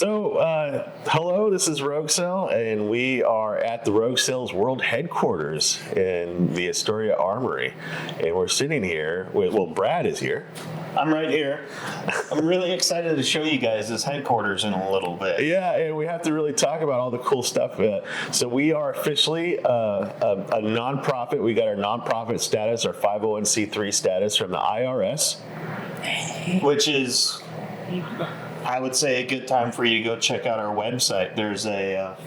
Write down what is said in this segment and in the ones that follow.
Hello, this is Rogue Cell, and we are at the Rogue Cell's world headquarters in the Astoria Armory. And we're sitting here with, Brad is here. I'm right here. I'm really excited to show you guys this headquarters in a little bit. Yeah, and we have to really talk about all the cool stuff. So we are officially a nonprofit. We got our nonprofit status, our 501c3 status from the IRS. Which is, I would say, a good time for you to go check out our website. There's a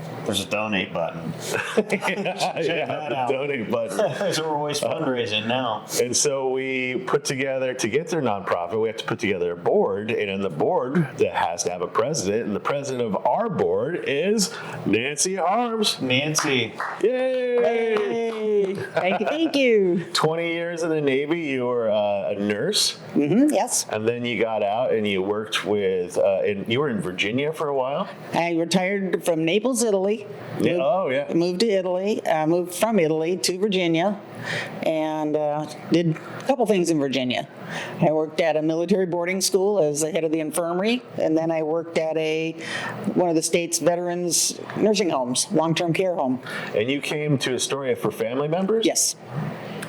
donate button. Check that out. Donate button. So we're always fundraising now. And so we put together, to get their nonprofit, we have to put together a board, and in the board that has to have a president, and the president of our board is Nancy Arms. Nancy. Yay! Hey. Thank you. 20 years in the Navy, you were a nurse. Mm-hmm, yes. And then you got out and you worked with, you were in Virginia for a while? I retired from Naples, Italy. Yeah. Moved to Italy. Moved from Italy to Virginia, and did a couple things in Virginia. I worked at a military boarding school as the head of the infirmary, and then I worked at one of the state's veterans nursing homes, long-term care home. And you came to Astoria for family members? Yes.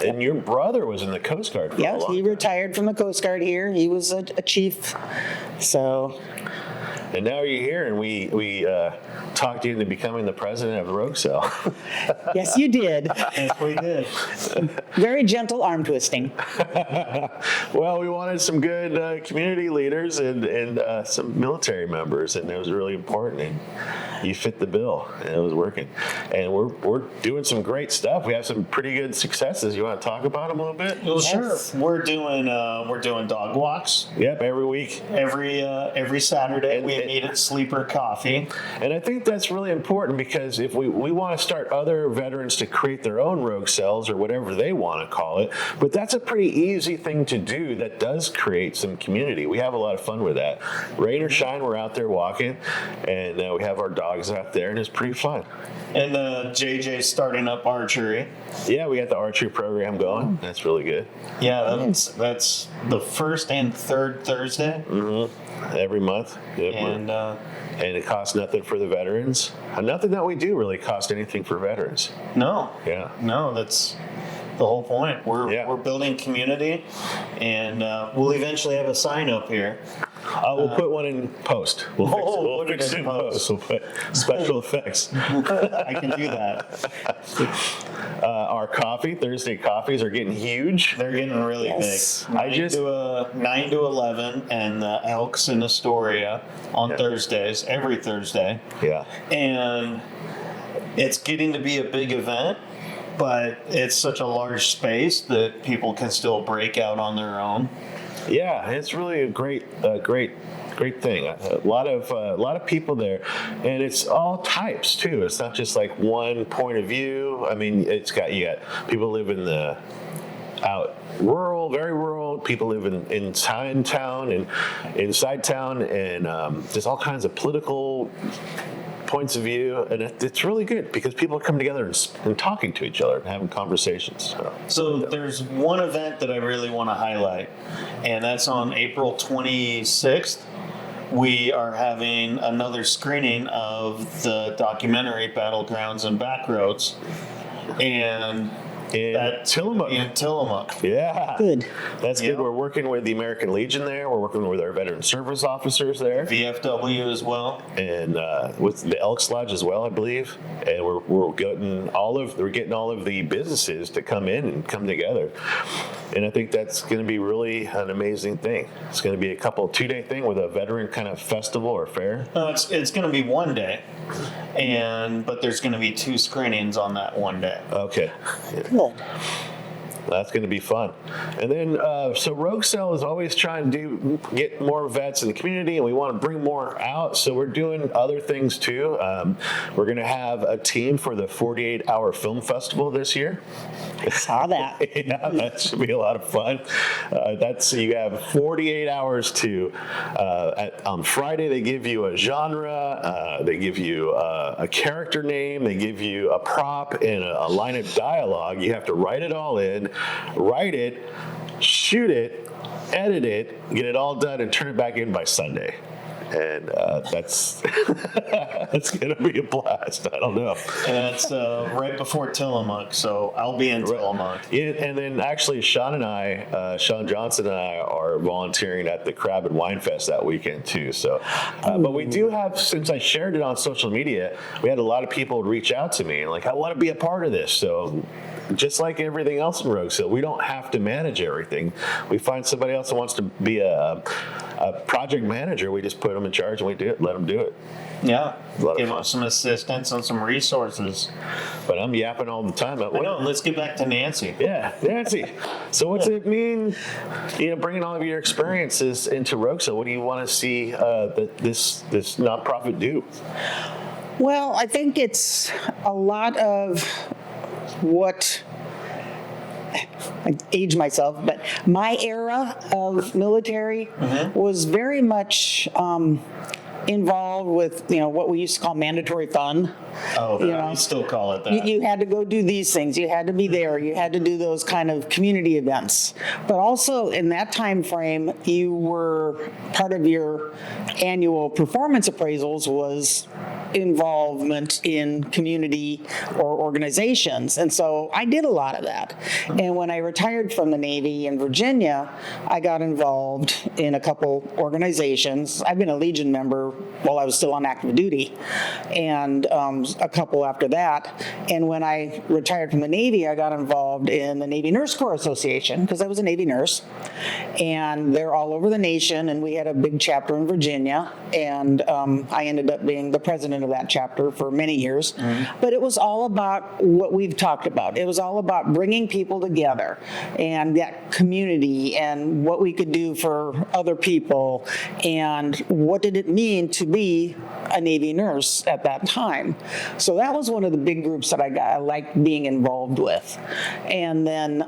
And your brother was in the Coast Guard for a long He time. retired from the Coast Guard here. He was a chief, so... And now you're here, and we talked you into becoming the president of Rogue Cell. Yes, you did. Yes, we did. Very gentle arm twisting. Well, we wanted some good community leaders and some military members, and it was really important. And you fit the bill, and it was working. And we're doing some great stuff. We have some pretty good successes. You want to talk about them a little bit? Well, sure. We're doing dog walks. Yep, every week. Every Saturday. We meet at Sleeper Coffee. And I think that's really important, because if we want to start other veterans to create their own Rogue Cells or whatever they want to call it, but that's a pretty easy thing to do that does create some community. We have a lot of fun with that. Rain or shine, we're out there walking, and we have our dogs out there, and it's pretty fun. And JJ's starting up archery. Yeah, we got the archery program going. That's really good. Yeah, that's the first and third Thursday. Mm-hmm. Every month. Yep. And it costs nothing for the veterans. And nothing that we do really costs anything for veterans. No. Yeah. No, that's the whole point. We're building community, and we'll eventually have a sign up here. We'll put one in post. We'll fix it in post. We'll put special effects. I can do that. Our Thursday coffees are getting huge. They're getting really big. 9 to 11, and the Elks in Astoria on Thursdays, every Thursday. Yeah. And it's getting to be a big event, but it's such a large space that people can still break out on their own. Yeah, it's really a great thing. A lot of people there, and it's all types too. It's not just like one point of view. I mean, you got people live in the rural, very rural. People live inside town and inside town, and there's all kinds of political points of view, and it's really good because people are coming together and talking to each other and having conversations. So there's one event that I really want to highlight, and that's on April 26th. We are having another screening of the documentary Battlegrounds and Backroads, and in Tillamook. Yeah. Good. That's good. We're working with the American Legion there. We're working with our veteran service officers there. VFW as well. And with the Elks Lodge as well, I believe. And we're getting all of the businesses to come in and come together. And I think that's going to be really an amazing thing. It's going to be a 2-day thing with a veteran kind of festival or fair. It's going to be one day, but there's going to be 2 screenings on that one day. Okay. Cool. That's going to be fun. And then, so Rogue Cell is always trying to get more vets in the community, and we want to bring more out. So we're doing other things too. We're going to have a team for the 48-hour film festival this year. I saw that. Yeah, that should be a lot of fun. You have 48 hours to. On Friday, they give you a genre. They give you a character name. They give you a prop and a line of dialogue. You have to write it all in. Write it, shoot it, edit it, get it all done, and turn it back in by Sunday. and that's that's gonna be a blast. I don't know. And that's right before Tillamook, so I'll be in Tillamook. Yeah, and then actually, Sean Johnson and I are volunteering at the Crab and Wine Fest that weekend too. So, but we do have, since I shared it on social media, we had a lot of people reach out to me and like, I want to be a part of this. So, just like everything else in Rogue Hill, we don't have to manage everything. We find somebody else that wants to be a project manager. We just put them in charge and we do it. Let them do it. Yeah, A lot of give fun. them some assistance and some resources. But I'm yapping all the time. I know. Let's get back to Nancy. Yeah, Nancy. So what's it mean, bringing all of your experiences into Rogue Hill? What do you want to see this nonprofit do? Well, I think it's a lot of what, I age myself, but my era of military was very much involved with, what we used to call mandatory fun. Oh, we still call it that. You had to go do these things. You had to be there. You had to do those kind of community events. But also in that time frame, you were part of your annual performance appraisals was involvement in community or organizations. And so I did a lot of that. And when I retired from the Navy in Virginia, I got involved in a couple organizations. I've been a Legion member while I was still on active duty, and a couple after that. And when I retired from the Navy, I got involved in the Navy Nurse Corps Association because I was a Navy nurse. And they're all over the nation, and we had a big chapter in Virginia. And I ended up being the president of that chapter for many years. But it was all about what we've talked about. It was all about bringing people together and that community and what we could do for other people and what did it mean to be a Navy nurse at that time. So that was one of the big groups that I liked being involved with. And then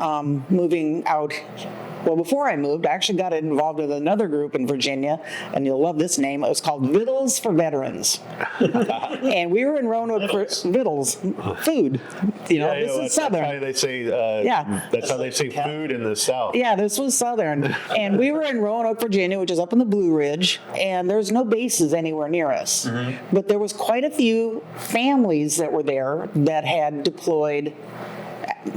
moving out. Well, before I moved, I actually got involved with another group in Virginia, and you'll love this name. It was called Vittles for Veterans. And we were in Roanoke for Vittles, food. This is Southern. That's how they say, that's how they say food in the South. Yeah, this was Southern. And we were in Roanoke, Virginia, which is up in the Blue Ridge, and there's no bases anywhere near us. But there was quite a few families that were there that had deployed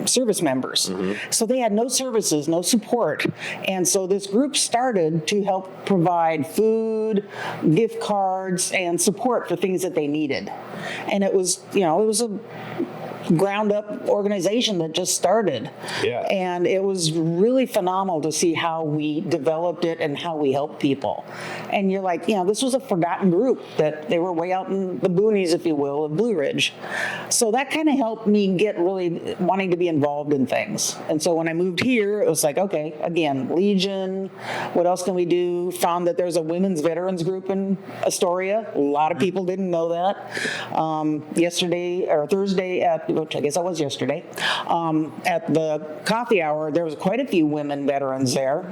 service members. So they had no services, no support. And so this group started to help provide food, gift cards, and support for things that they needed. And it was, it was a ground up organization that just started. Yeah. And it was really phenomenal to see how we developed it and how we helped people. And you're like, this was a forgotten group that they were way out in the boonies, if you will, of Blue Ridge. So that kind of helped me get really wanting to be involved in things. And so when I moved here, it was like, okay, again, Legion, what else can we do? Found that there's a women's veterans group in Astoria. A lot of people didn't know that. Yesterday or Thursday which I guess it was yesterday, at the coffee hour, there was quite a few women veterans there.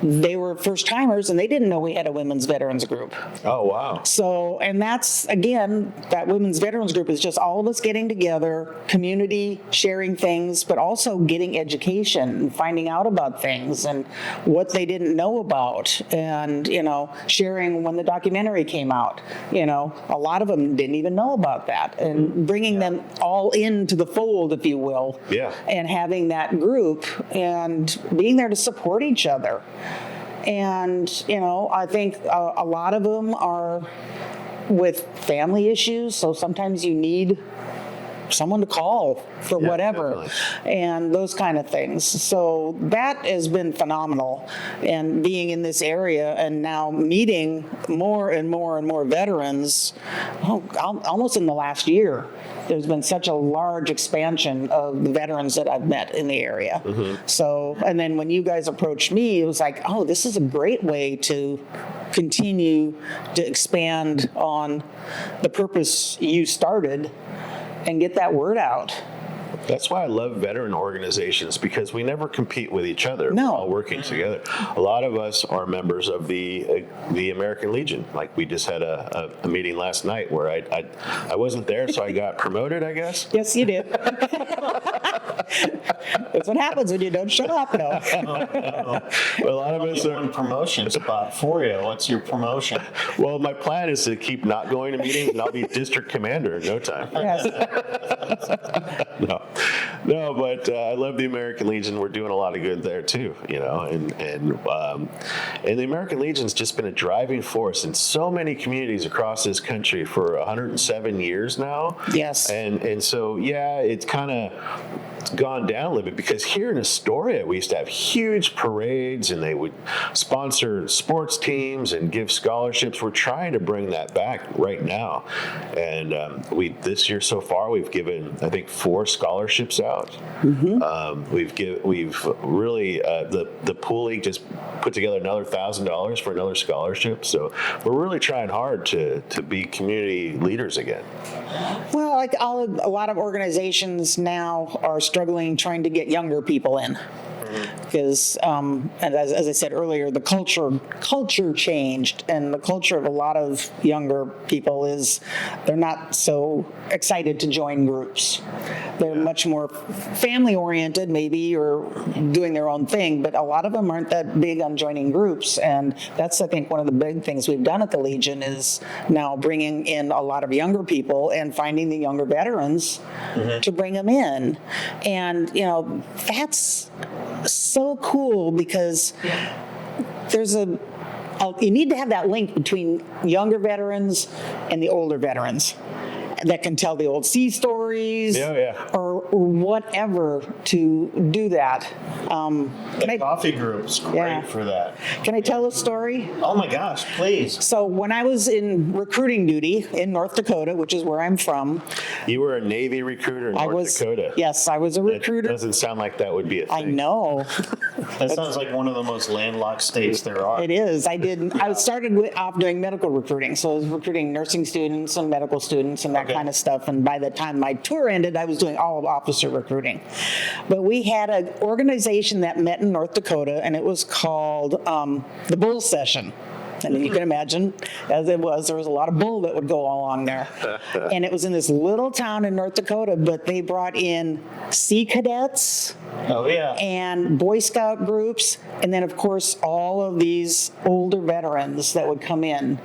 They were first timers and they didn't know we had a women's veterans group. Oh, wow. So, and that's, again, that women's veterans group is just all of us getting together, community, sharing things, but also getting education and finding out about things and what they didn't know about and, sharing when the documentary came out. A lot of them didn't even know about that and bringing them all into the fold, if you will. Yeah. And having that group and being there to support each other. And, I think a lot of them are with family issues, so sometimes you need someone to call for whatever, definitely. And those kind of things. So that has been phenomenal. And being in this area and now meeting more and more and more veterans, almost in the last year, there's been such a large expansion of the veterans that I've met in the area. So, and then when you guys approached me, it was like, oh, this is a great way to continue to expand on the purpose you started and get that word out. That's why I love veteran organizations, because we never compete with each other. No. We're all working together. A lot of us are members of the American Legion. Like we just had a meeting last night where I wasn't there, so I got promoted, I guess. Yes, you did. That's what happens when you don't show up, no. Well, a lot of us One are. promotion spot for you. What's your promotion? Well, my plan is to keep not going to meetings, and I'll be district commander in no time. Yes. No, but I love the American Legion. We're doing a lot of good there too, and the American Legion's just been a driving force in so many communities across this country for 107 years now. Yes. And so, yeah, it's kind of gone down a little bit because here in Astoria, we used to have huge parades and they would sponsor sports teams and give scholarships. We're trying to bring that back right now. And this year so far, we've given, I think, 4 scholarships out. Mm-hmm. We've really, the pool league just put together another $1,000 for another scholarship. So we're really trying hard to be community leaders again. Well, like a lot of organizations now are struggling trying to get younger people in. Because, and as I said earlier, the culture changed, and the culture of a lot of younger people is they're not so excited to join groups. They're much more family oriented, maybe, or doing their own thing. But a lot of them aren't that big on joining groups, and that's, I think, one of the big things we've done at the Legion is now bringing in a lot of younger people and finding the younger veterans to bring them in, and that's so cool because you need to have that link between younger veterans and the older veterans that can tell the old sea stories or whatever to do that. The coffee group's great for that. Can I tell a story? Oh my gosh, please. So when I was in recruiting duty in North Dakota, which is where I'm from. You were a Navy recruiter in North Dakota. Yes, I was a recruiter. That doesn't sound like that would be a thing. I know. That sounds like one of the most landlocked states there are. It is. I started off doing medical recruiting. So I was recruiting nursing students and medical students and that kind of stuff. And by the time my tour ended, I was doing all of officer recruiting. But we had an organization that met in North Dakota, and it was called the Bull Session. And you can imagine, as it was, there was a lot of bull that would go along there. And it was in this little town in North Dakota, but they brought in Sea Cadets. Oh, yeah. And Boy Scout groups, and then, of course, all of these older veterans that would come in.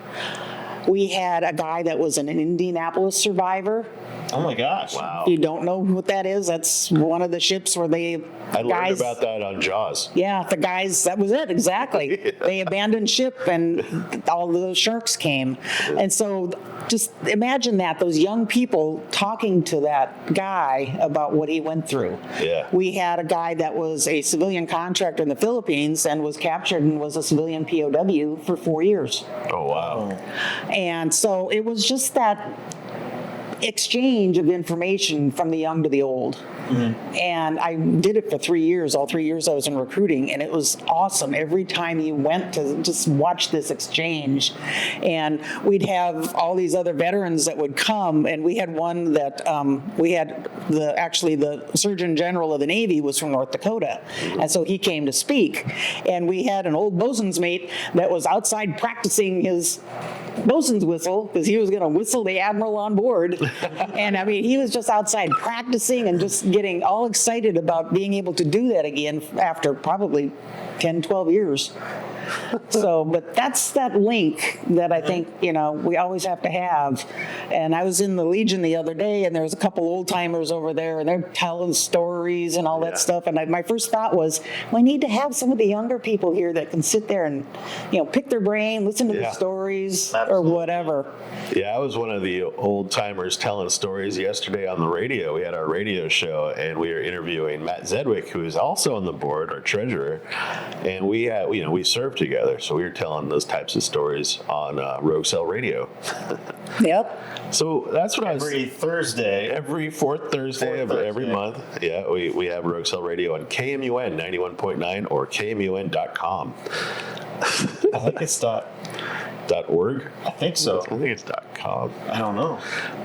We had a guy that was an Indianapolis survivor. Oh my gosh. Wow. If you don't know what that is, that's one of the ships where I learned about that on Jaws. Yeah, the guys, that was it, exactly. They abandoned ship and all the sharks came. And so just imagine that, those young people talking to that guy about what he went through. Yeah. We had a guy that was a civilian contractor in the Philippines and was captured and was a civilian POW for 4 years. Oh, wow. And so it was just that exchange of information from the young to the old. Mm-hmm. And I did it for 3 years. All 3 years I was in recruiting, and it was awesome. Every time you went to just watch this exchange, and we'd have all these other veterans that would come, and we had one that we had the Surgeon General of the Navy was from North Dakota, and so he came to speak, and we had an old bosun's mate that was outside practicing his bosun's whistle because he was going to whistle the admiral on board. And I mean, he was just outside practicing and just getting all excited about being able to do that again after probably 10, 12 years. So, but that's that link that I think, we always have to have. And I was in the Legion the other day, and there was a couple old timers over there, and they're telling stories and all that stuff. And my first thought was, we need to have some of the younger people here that can sit there and, pick their brain, listen to the stories or whatever. Yeah, I was one of the old timers telling stories yesterday on the radio. We had our radio show, and we were interviewing Matt Zedwick, who is also on the board, our treasurer. And we served together, so we were telling those types of stories on Rogue Cell Radio. Yep. So that's what every Thursday, every fourth Thursday of every month. Yeah, we have Rogue Cell Radio on KMUN 91.9 or KMUN.com. I like it. .org. I think so. I think it's .com, I don't know.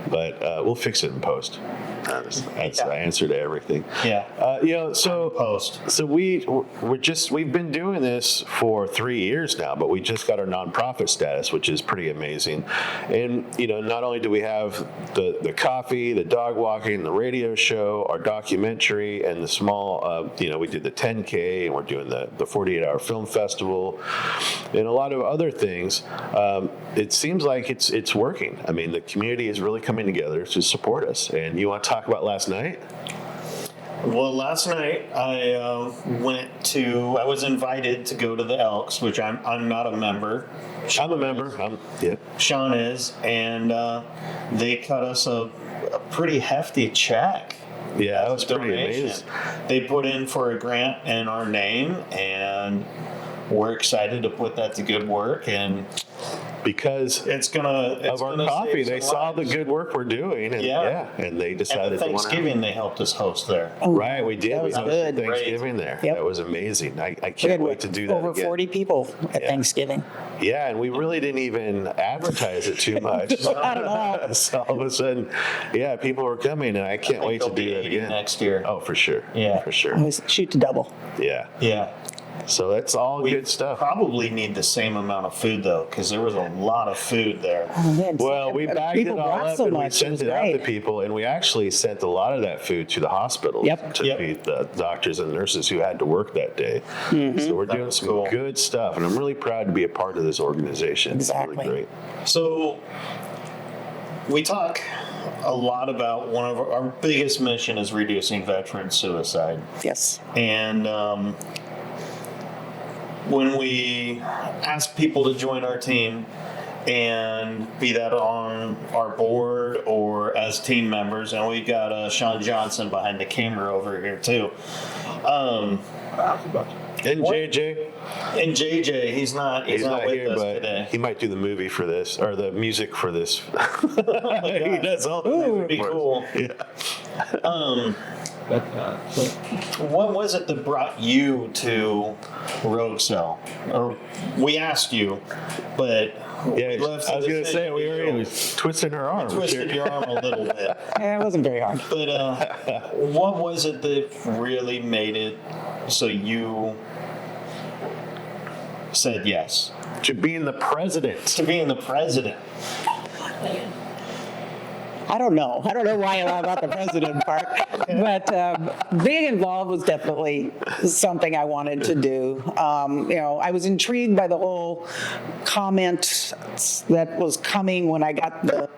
but we'll fix it in post. That's the answer to everything. Yeah. So Post. So we've been doing this for 3 years now, but we just got our nonprofit status, which is pretty amazing. And not only do we have the coffee, the dog walking, the radio show, our documentary, and the small, we did the 10K, and we're doing the 48-hour film festival, and a lot of other things. It seems like it's working. I mean, the community is really coming together to support us. And you want to talk about last night? Well, last night I was invited to go to the Elks, which I'm not a member. I'm a member. Sean is, and they cut us a pretty hefty check. Yeah, that was pretty Donation. amazing. They put in for a grant in our name, and we're excited to put that to good work. And because it's of our coffee, they saw the lives. good work we're doing, and and they And decided the to want to. Thanksgiving they helped us host there. Right, we did. That was we hosted good. Thanksgiving there. Yep. That was amazing. I We can't had wait to do that over again. 40 people at Thanksgiving. Yeah, and we really didn't even advertise it too much. Not at all. So all of a sudden, people were coming, and I can't wait to They'll be do that 80 again next year. Oh, for sure. Yeah. for sure. Always shoot to double. Yeah. Yeah. So that's all We good stuff. probably need the same amount of food though, because there was a lot of food there. Well, we bagged it People all brought up so and we much. It sent was it out to great. people, and we actually sent a lot of that food to the hospitals Yep. to feed the doctors and nurses who had to work that day. Mm-hmm. So we're That doing was some cool. good stuff, and I'm really proud to be a part of this organization. Exactly. It's really great. So we talk a lot about one of our biggest mission is reducing veteran suicide. Yes. And when we ask people to join our team, and be that on our board or as team members, and we got Sean Johnson behind the camera over here too. And JJ, And JJ, he's not with here, us but today. he might do the movie for this or the music for this. He does all the That music would be for us. cool. Yeah. What was it that brought you to Rogue Cell? Or we asked you, but Yeah, we left I was the going to say, decision we to were you. twisting her arm. Twisted your arm a little bit. It wasn't very hard. But what was it that really made it so you said yes To being the president. to being the president? I don't know. I don't know why about the president part, but being involved was definitely something I wanted to do. I was intrigued by the whole comment that was coming when I got the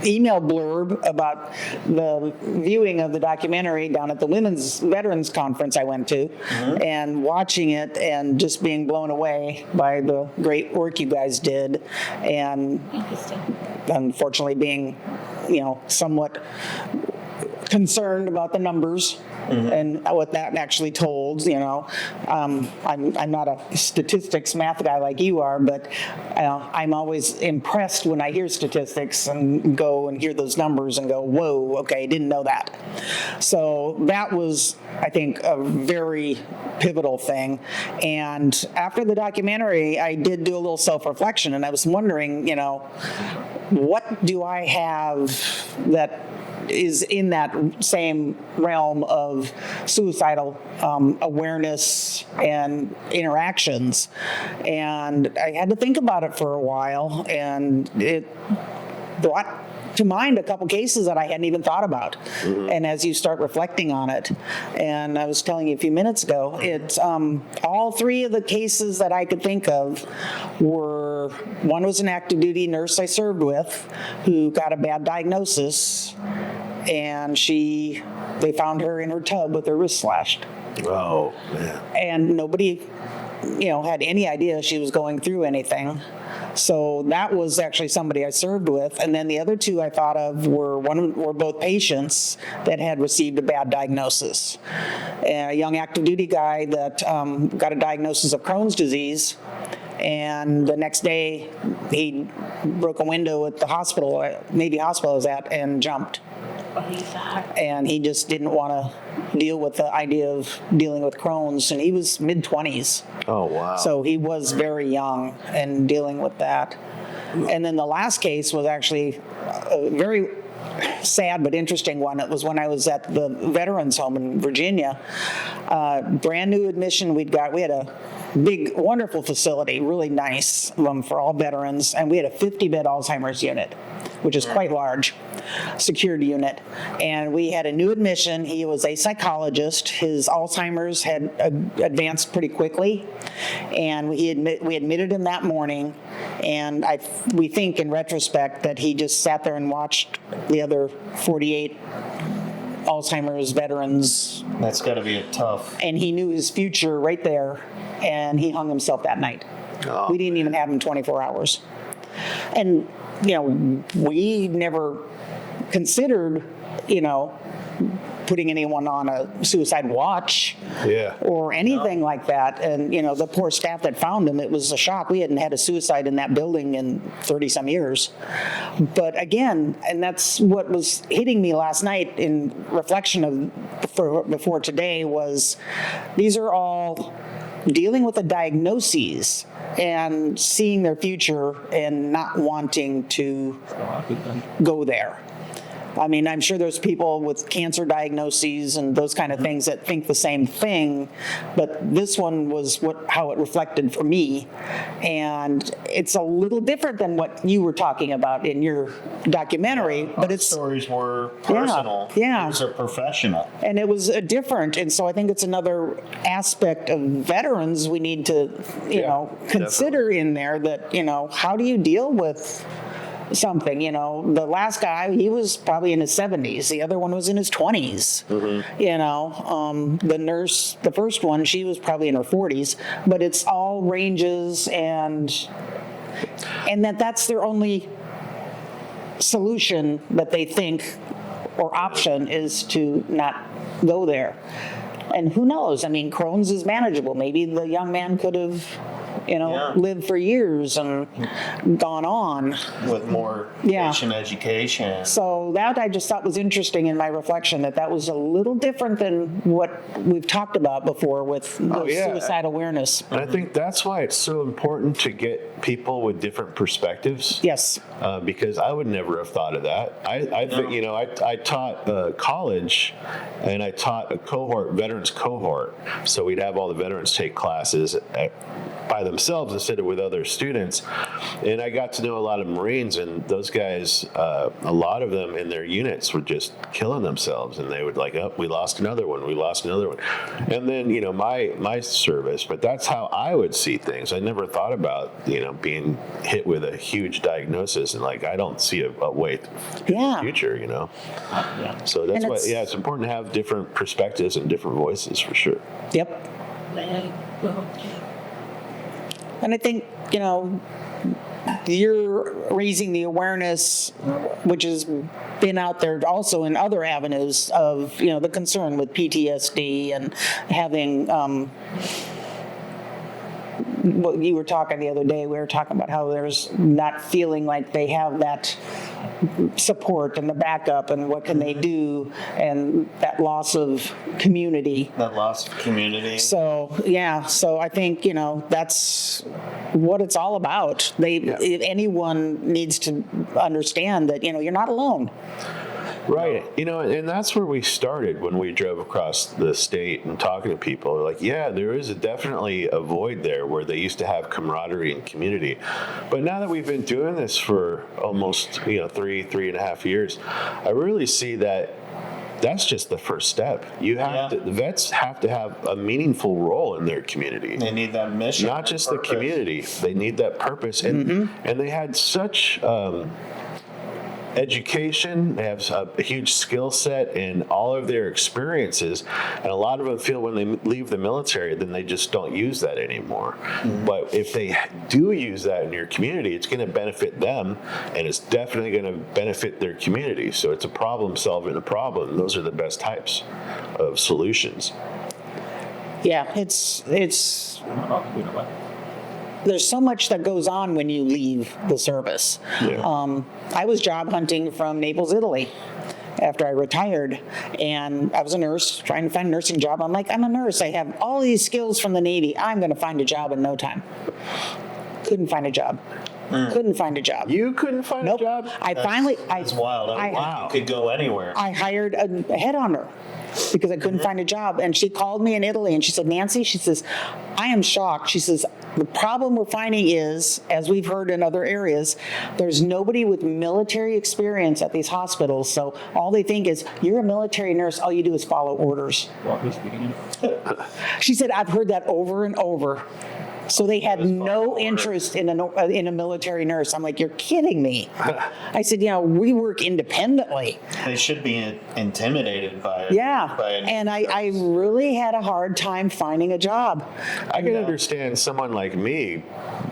email blurb about the viewing of the documentary down at the Women's Veterans Conference I went to, and watching it and just being blown away by the great work you guys did, and unfortunately being somewhat concerned about the numbers and what that actually told. I'm not a statistics math guy like you are, but I'm always impressed when I hear statistics and go and hear those numbers and go, whoa, okay, didn't know that. So that was, I think, a very pivotal thing. And after the documentary, I did do a little self-reflection, and I was wondering, what do I have that is in that same realm of suicidal awareness and interactions? And I had to think about it for a while, and it brought to mind a couple cases that I hadn't even thought about. And as you start reflecting on it, and I was telling you a few minutes ago, it's all three of the cases that I could think of were, one was an active duty nurse I served with who got a bad diagnosis, and they found her in her tub with her wrist slashed. Oh, man. And nobody, had any idea she was going through anything. So that was actually somebody I served with. And then the other two I thought of were both patients that had received a bad diagnosis. A young active duty guy that got a diagnosis of Crohn's disease, and the next day he broke a window at the hospital, Navy hospital I was at, and jumped. And he just didn't want to deal with the idea of dealing with Crohn's, and he was mid-20s. Oh, wow. So he was very young and dealing with that. And then the last case was actually a very sad but interesting one. It was when I was at the veterans home in Virginia. Brand new admission we had a big, wonderful facility, really nice for all veterans, and we had a 50-bed Alzheimer's unit, which is quite large, secured unit. And we had a new admission. He was a psychologist. His Alzheimer's had advanced pretty quickly, and we admitted him that morning. And we think in retrospect that he just sat there and watched the other 48 Alzheimer's veterans. That's got to be a tough. And he knew his future right there, and he hung himself that night. Oh. We didn't even have him 24 hours. And, we never considered, putting anyone on a suicide watch or anything like that. And, the poor staff that found him, it was a shock. We hadn't had a suicide in that building in 30-some years. But again, and that's what was hitting me last night in reflection of before today was these are all dealing with the diagnoses and seeing their future and not wanting to go there. I mean, I'm sure there's people with cancer diagnoses and those kind of things that think the same thing, but this one was how it reflected for me. And it's a little different than what you were talking about in your documentary, but it's stories were personal. Yeah. These are professional. And it was different. And so I think it's another aspect of veterans we need to, consider in there that, how do you deal with something? The last guy, he was probably in his 70s. The other one was in his 20s. The nurse, the first one, she was probably in her 40s. But it's all ranges, and that's their only solution that they think or option is to not go there. And who knows? I mean, Crohn's is manageable. Maybe the young man could have lived for years and gone on. With more patient education. So that I just thought was interesting in my reflection, that was a little different than what we've talked about before with suicide awareness. And I think that's why it's so important to get people with different perspectives. Yes. Because I would never have thought of that. I taught college, and I taught a veterans cohort. So we'd have all the veterans take classes by themselves instead of with other students. And I got to know a lot of Marines, and those guys, a lot of them in their units were just killing themselves, and they would we lost another one. And then, my service, but that's how I would see things. I never thought about, being hit with a huge diagnosis and I don't see a way to the future, So that's why, it's important to have different perspectives and different voices for sure. Yep. And I think, you're raising the awareness, which has been out there also in other avenues of, the concern with PTSD and having, what you were talking the other day, we were talking about how there's not feeling like they have that support and the backup and what can they do, and that loss of community. So I think that's what it's all about. If anyone needs to understand that you're not alone. Right. And that's where we started when we drove across the state and talking to people. There is definitely a void there where they used to have camaraderie and community. But now that we've been doing this for almost, 3.5 years, I really see that that's just the first step. The vets have to have a meaningful role in their community. They need that mission. Not just the community. They need that purpose. And they had such education, they have a huge skill set in all of their experiences, and a lot of them feel when they leave the military, then they just don't use that anymore. But if they do use that in your community, it's going to benefit them, and it's definitely going to benefit their community. So it's a problem solving a problem. Those are the best types of solutions. Yeah, it's there's so much that goes on when you leave the service. I was job hunting from Naples, Italy after I retired, and I was a nurse trying to find a nursing job. I'm like, I'm a nurse. I have all these skills from the Navy. I'm going to find a job in no time. Couldn't find a job. Couldn't find a job. You couldn't find Nope. a job? That's wild. I I- think you could go anywhere. I hired a headhunter because I couldn't find a job. And she called me in Italy and she said, Nancy, she says, I am shocked. She says, the problem we're finding is, as we've heard in other areas, there's nobody with military experience at these hospitals. So all they think is, you're a military nurse, all you do is follow orders. She said, I've heard that over and over. So they had no interest in a military nurse. I'm like, you're kidding me. I said, we work independently. They should be intimidated by it. Yeah. By it. And I really had a hard time finding a job. I can understand someone like me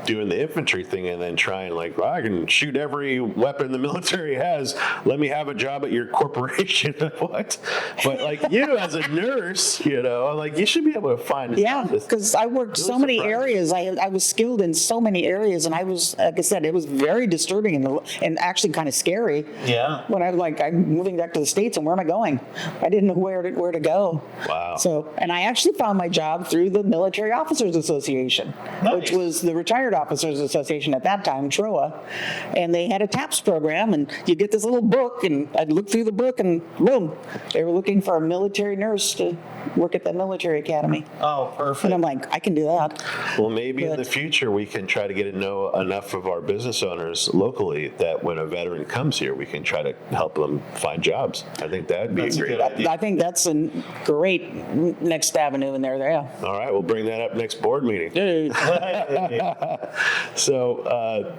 doing the infantry thing and then trying like, well, I can shoot every weapon the military has. Let me have a job at your corporation. What? But like you as a nurse, like you should be able to find a Yeah, job. It's because I worked really so many surprising. areas. I was skilled in so many areas, and I was, like I said, it was very disturbing and actually kind of scary. Yeah. When I'm moving back to the States, and where am I going? I didn't know where to go. Wow. So, and I actually found my job through the Military Officers Association, which Nice. was the Retired Officers Association at that time, TROA, and they had a TAPS program, and you get this little book, and I'd look through the book, and boom, they were looking for a military nurse to work at that military academy. Oh, perfect. And I'm like, I can do that. Well, maybe in But- the future we can try to get to know enough of our business owners locally that when a veteran comes here, we can try to help them find jobs. I think that would be That's a a great good idea. I think that's a great next avenue in there. Yeah. All right, we'll bring that up next board meeting. So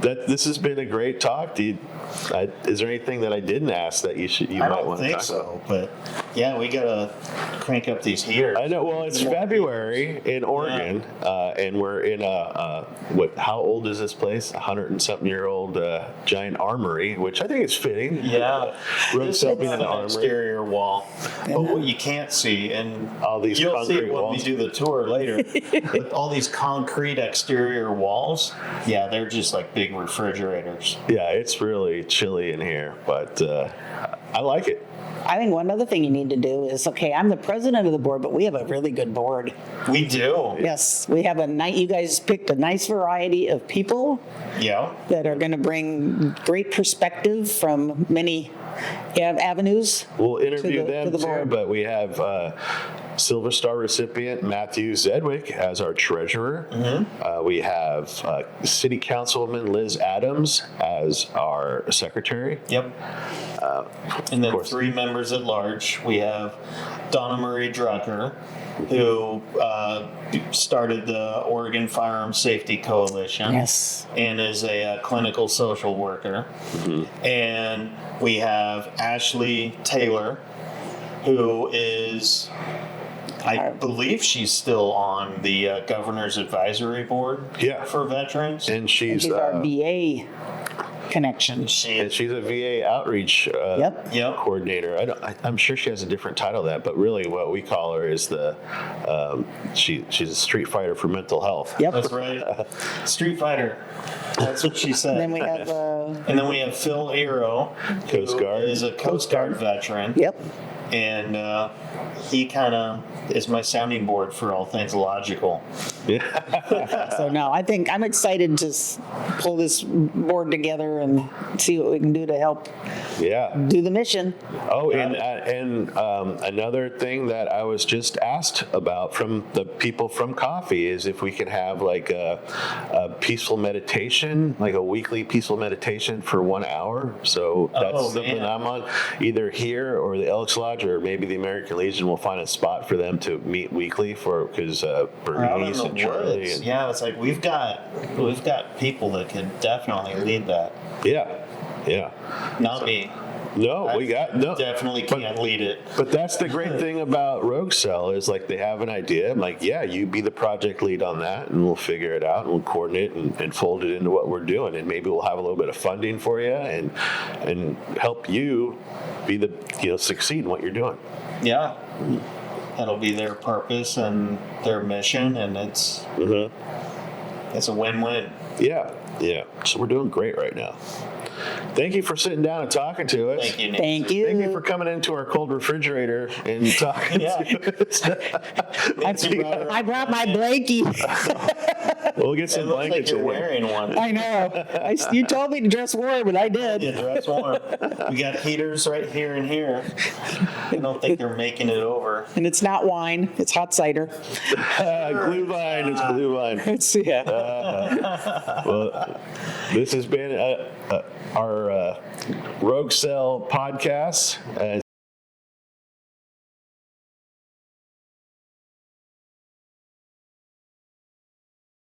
this has been a great talk. Is there anything that I didn't ask that you I might don't want to think talk so, but yeah, we gotta crank up these heaters. I know. Well, it's February in Oregon, and we're in how old is this place? 100-and-something-year-old giant armory, which I think is fitting. Yeah, Road this selfie is in the an armory. exterior wall, but what you can't see, and All these you'll see concrete it when walls. we do the tour later. But all these concrete exterior walls, yeah, they're just like big refrigerators. Yeah, it's really chilly in here, but I like it. I think one other thing you need to do is, okay, I'm the president of the board, but we have a really good board. We do. Yes, we have you guys picked a nice variety of people Yeah. that are going to bring great perspective from many avenues. We'll interview to them the too, board. but we have Silver Star recipient Matthew Zedwick as our treasurer. We have City Councilwoman Liz Adams as our secretary. Yep. And then course. 3 members at large. We have Donna Marie Drucker, who started the Oregon Firearm Safety Coalition. Yes. And is a clinical social worker. And we have Ashley Taylor, who is, I believe she's still on the Governor's Advisory Board Yeah. for veterans. And she's She's our VA connection. and she's a VA outreach Yep. Yep. coordinator. I'm sure she has a different title than that, but really what we call her is she's a street fighter for mental health. Yep. That's right. Street Fighter. That's what she said. And then we have, And then we have Phil Aero, Coast who Guard. is a Coast Guard veteran. yep. And he kind of is my sounding board for all things logical. So no, I think I'm excited to pull this board together and see what we can do to help Yeah. do the mission. Oh, and another thing that I was just asked about from the people from Coffee is if we can have like a peaceful meditation, like a weekly peaceful meditation for 1 hour. So that's Oh, something man. I'm on, either here or the Elks Lodge or maybe the American Legion will find a spot for them to meet weekly because Out in Bernice the and Charlie. woods. And, Yeah, it's like we've got people that can definitely lead that. yeah. Not me. No, we got no. Definitely can't lead it. But that's the great thing about Rogue Cell is like they have an idea. I'm like, yeah, you be the project lead on that, and we'll figure it out, and we'll coordinate and fold it into what we're doing, and maybe we'll have a little bit of funding for you and help you be succeed in what you're doing. Yeah. That'll be their purpose and their mission, and it's a win-win. Yeah. So we're doing great right now. Thank you for sitting down and talking to us. Thank you, Nick. Thank you. Thank you for coming into our cold refrigerator and talking Yeah. to us. I brought my blankie. We'll get It some looks like blankets you're in here. wearing one. I know. You told me to dress warm, but I did. Yeah, dress warm. We got heaters right here and here. I don't think they're making it over. And it's not wine, it's hot cider. Glühwein, it's Glühwein. It's, yeah. Well, this has been our Rogue Cell podcast.